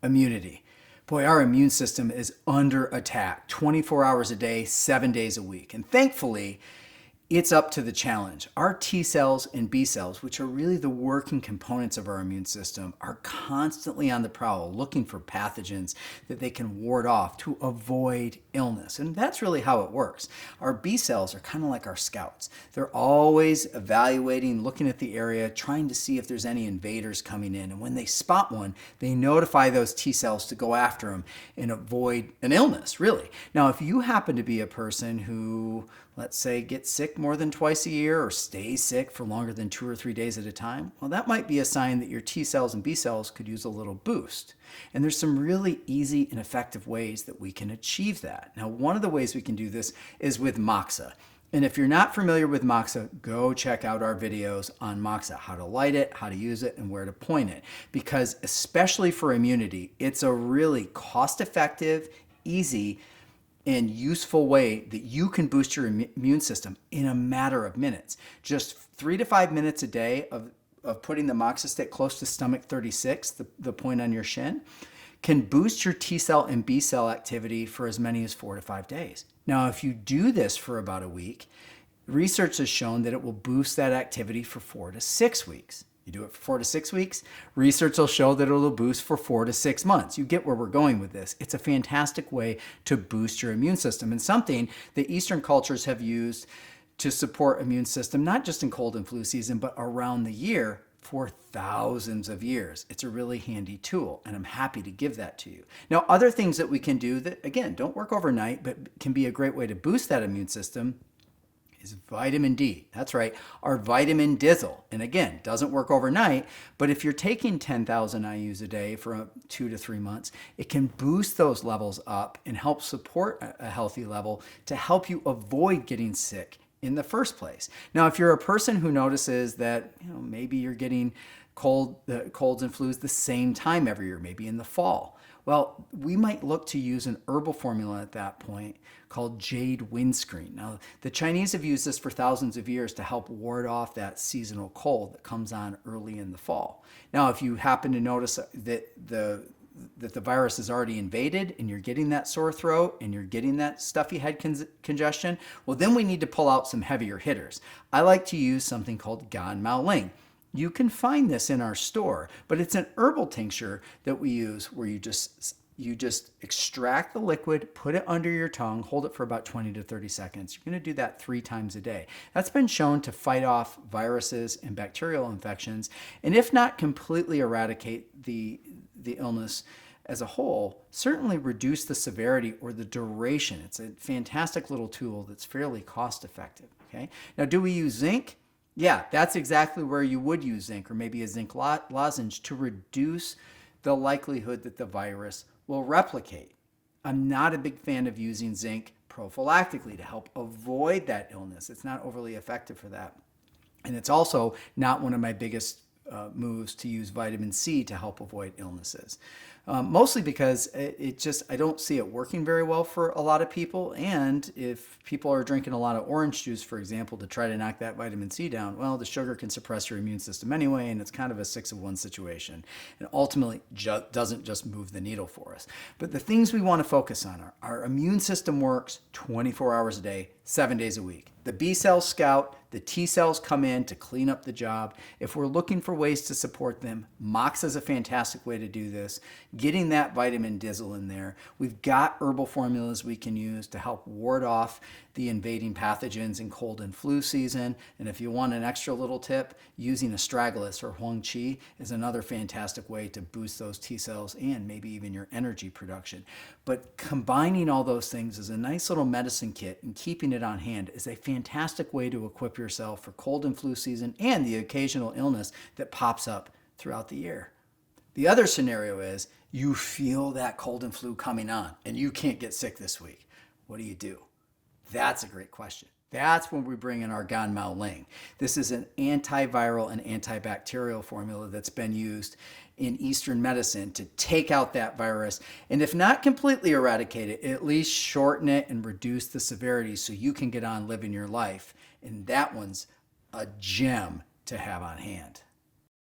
immunity. Boy, our immune system is under attack 24 hours a day, 7 days a week. And thankfully, it's up to the challenge. Our T cells and B cells, which are really the working components of our immune system, are constantly on the prowl looking for pathogens that they can ward off to avoid illness. And that's really how it works. Our B cells are kind of like our scouts. They're always evaluating, looking at the area, trying to see if there's any invaders coming in. And when they spot one, they notify those T cells to go after them and avoid an illness, really. Now, if you happen to be a person who, let's say, gets sick more than twice a year or stays sick for longer than 2 or 3 days at a time, well, that might be a sign that your T cells and B cells could use a little boost. And there's some really easy and effective ways that we can achieve that. Now, one of the ways we can do this is with Moxa. And if you're not familiar with Moxa, go check out our videos on Moxa, how to light it, how to use it, and where to point it. Because especially for immunity, it's a really cost-effective, easy, and useful way that you can boost your immune system in a matter of minutes. Just 3 to 5 minutes a day of putting the Moxa stick close to stomach 36, the point on your shin, can boost your T cell and B cell activity for as many as 4 to 5 days. Now, if you do this for about a week, research has shown that it will boost that activity for 4 to 6 weeks. You do it for 4 to 6 weeks, research will show that it'll boost for 4 to 6 months. You get where we're going with this. It's a fantastic way to boost your immune system and something that Eastern cultures have used to support immune system, not just in cold and flu season, but around the year for thousands of years. It's a really handy tool, and I'm happy to give that to you. Now, other things that we can do that, again, don't work overnight, but can be a great way to boost that immune system is vitamin D. That's right, our vitamin Dizzle. And again, doesn't work overnight, but if you're taking 10,000 IUs a day for 2 to 3 months, it can boost those levels up and help support a healthy level to help you avoid getting sick in the first place. Now, if you're a person who notices that, maybe you're getting colds and flus the same time every year, maybe in the fall, well, we might look to use an herbal formula at that point called Jade Windscreen. Now, the Chinese have used this for thousands of years to help ward off that seasonal cold that comes on early in the fall. Now, if you happen to notice that the virus is already invaded and you're getting that sore throat and you're getting that stuffy head congestion, well, then we need to pull out some heavier hitters. I like to use something called Gan Mao Ling. You can find this in our store, but it's an herbal tincture that we use where you just extract the liquid, put it under your tongue, hold it for about 20 to 30 seconds. You're going to do that 3 times a day. That's been shown to fight off viruses and bacterial infections, and if not completely eradicate the illness as a whole, certainly reduce the severity or the duration. It's a fantastic little tool that's fairly cost effective. Okay. Now, do we use zinc? Yeah, that's exactly where you would use zinc, or maybe a zinc lozenge to reduce the likelihood that the virus will replicate. I'm not a big fan of using zinc prophylactically to help avoid that illness. It's not overly effective for that. And it's also not one of my biggest moves to use vitamin C to help avoid illnesses. Mostly because I don't see it working very well for a lot of people. And if people are drinking a lot of orange juice, for example, to try to knock that vitamin C down, well, the sugar can suppress your immune system anyway, and it's kind of a 6 of 1 situation. And ultimately doesn't just move the needle for us. But the things we want to focus on are our immune system works 24 hours a day, 7 days a week. The B cells scout, the T cells come in to clean up the job. If we're looking for ways to support them, Moxa is a fantastic way to do this. Getting that vitamin Dizzle in there. We've got herbal formulas we can use to help ward off the invading pathogens in cold and flu season. And if you want an extra little tip, using astragalus or Huang Qi is another fantastic way to boost those T cells and maybe even your energy production. But combining all those things as a nice little medicine kit and keeping it on hand is a fantastic way to equip yourself for cold and flu season and the occasional illness that pops up throughout the year. The other scenario is you feel that cold and flu coming on and you can't get sick this week. What do? That's a great question. That's when we bring in our Gan Mao Ling. This is an antiviral and antibacterial formula that's been used in Eastern medicine to take out that virus. And if not completely eradicate it, at least shorten it and reduce the severity so you can get on living your life. And that one's a gem to have on hand.